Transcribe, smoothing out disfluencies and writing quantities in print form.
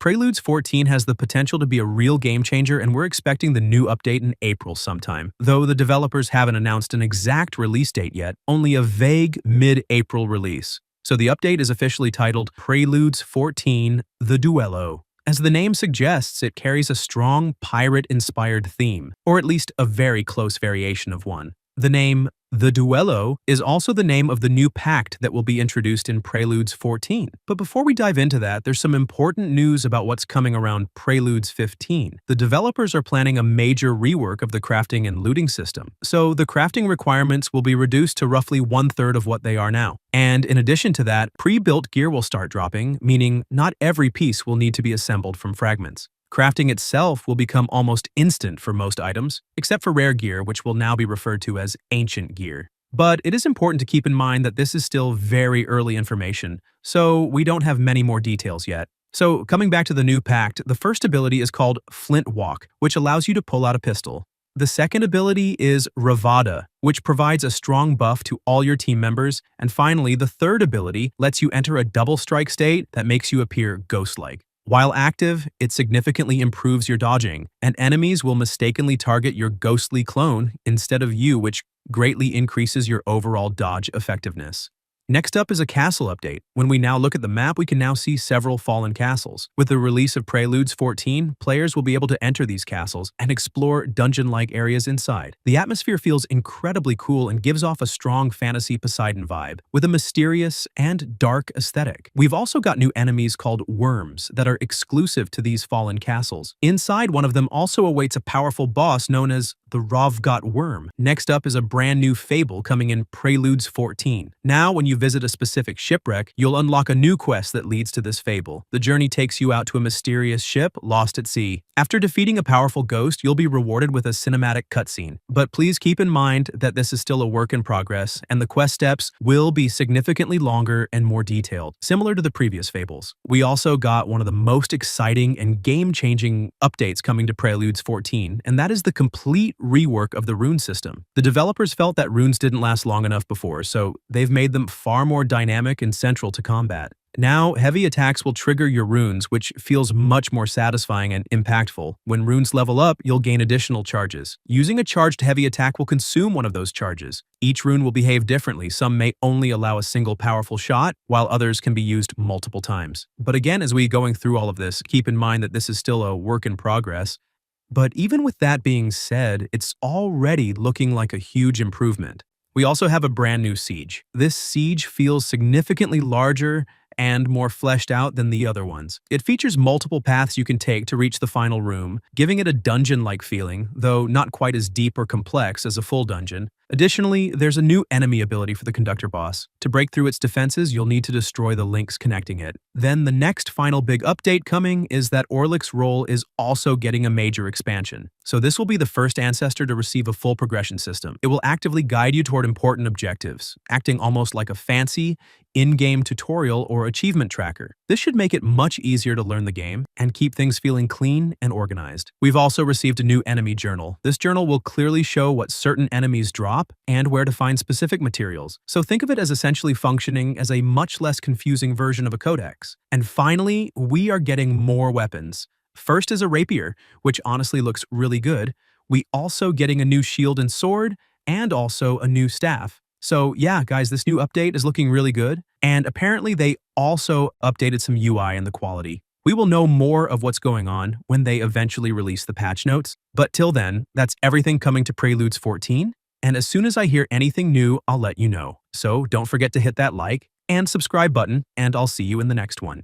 Preludes 14 has the potential to be a real game changer, and we're expecting the new update in April sometime. Though the developers haven't announced an exact release date yet, only a vague mid-April release. So the update is officially titled Preludes 14: The Duelo. As the name suggests, it carries a strong pirate-inspired theme, or at least a very close variation of one. The name The Duelo is also the name of the new pact that will be introduced in Preludes 14. But before we dive into that, there's some important news about what's coming around Preludes 15. The developers are planning a major rework of the crafting and looting system, so the crafting requirements will be reduced to roughly 1/3 of what they are now. And in addition to that, pre-built gear will start dropping, meaning not every piece will need to be assembled from fragments. Crafting itself will become almost instant for most items, except for rare gear, which will now be referred to as ancient gear. But it is important to keep in mind that this is still very early information, so we don't have many more details yet. So coming back to the new pact, the first ability is called Flint Walk, which allows you to pull out a pistol. The second ability is Ravada, which provides a strong buff to all your team members. And finally, the third ability lets you enter a double strike state that makes you appear ghost-like. While active, it significantly improves your dodging, and enemies will mistakenly target your ghostly clone instead of you, which greatly increases your overall dodge effectiveness. Next up is a castle update. When we now look at the map, we can now see several fallen castles. With the release of Preludes 14, players will be able to enter these castles and explore dungeon-like areas inside. The atmosphere feels incredibly cool and gives off a strong fantasy Poseidon vibe, with a mysterious and dark aesthetic. We've also got new enemies called worms that are exclusive to these fallen castles. Inside one of them also awaits a powerful boss known as the Ravada worm. Next up is a brand new fable coming in Preludes 14. Now, when you visit a specific shipwreck, you'll unlock a new quest that leads to this fable. The journey takes you out to a mysterious ship lost at sea. After defeating a powerful ghost, you'll be rewarded with a cinematic cutscene. But please keep in mind that this is still a work in progress, and the quest steps will be significantly longer and more detailed, similar to the previous fables. We also got one of the most exciting and game-changing updates coming to Preludes 14, and that is the complete rework of the rune system. The developers felt that runes didn't last long enough before, so they've made them far more dynamic and central to combat. Now, heavy attacks will trigger your runes, which feels much more satisfying and impactful. When runes level up, you'll gain additional charges. Using a charged heavy attack will consume one of those charges. Each rune will behave differently. Some may only allow a single powerful shot, while others can be used multiple times. But again, as we going through all of this, keep in mind that this is still a work in progress. But even with that being said, it's already looking like a huge improvement. We also have a brand new siege. This siege feels significantly larger and more fleshed out than the other ones. It features multiple paths you can take to reach the final room, giving it a dungeon-like feeling, though not quite as deep or complex as a full dungeon. Additionally, there's a new enemy ability for the conductor boss. To break through its defenses, you'll need to destroy the links connecting it. Then the next final big update coming is that Orlick's role is also getting a major expansion. So this will be the first ancestor to receive a full progression system. It will actively guide you toward important objectives, acting almost like a fancy, in-game tutorial or achievement tracker. This should make it much easier to learn the game and keep things feeling clean and organized. We've also received a new enemy journal. This journal will clearly show what certain enemies drop and where to find specific materials. So think of it as essentially functioning as a much less confusing version of a codex. And finally, we are getting more weapons. First is a rapier, which honestly looks really good. We also getting a new shield and sword, and also a new staff. So yeah, guys, this new update is looking really good, and apparently they also updated some UI and the quality. We will know more of what's going on when they eventually release the patch notes, but till then, that's everything coming to Preludes 14, and as soon as I hear anything new, I'll let you know. So don't forget to hit that like and subscribe button, and I'll see you in the next one.